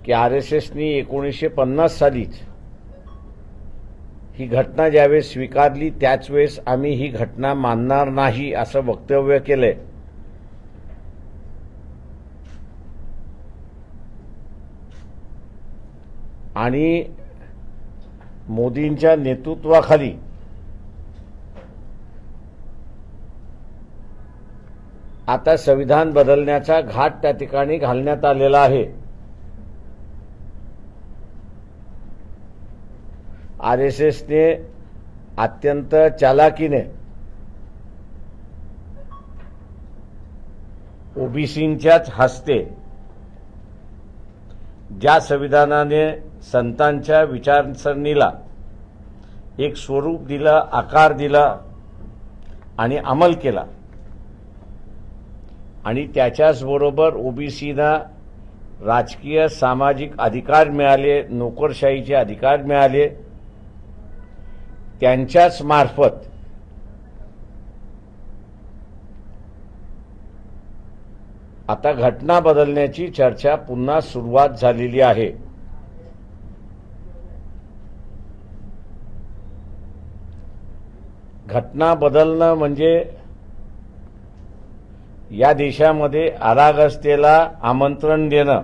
की RSSनी 1950 सालीच ही घटना ज्यावेळेस स्वीकारली त्याच वेळेस आम्ही ही घटना मानणार नाही असं वक्तव्य केलंय। आणि मोदींच्या नेतृत्वाखाली आता संविधान बदलण्याचा घाट त्या ठिकाणी घालण्यात आलेला आहे। RSSने अत्यंत चालाकीने ओबीसींच्याच हस्ते ज्या संविधानाने संतांच्या विचारसरणीला एक स्वरूप दिलं, आकार दिला आणि अंमल केला, आणि त्याच्याच बरोबर ओबीसीना राजकीय सामाजिक अधिकार मिळाले, नोकरशाहीचे अधिकार मिळाले, त्यांच्याच मार्फत आता घटना बदलण्याची चर्चा पुन्हा सुरुवात झालेली आहे। घटना बदलणं म्हणजे या देशामध्ये अराजकतेला आमंत्रण देणं,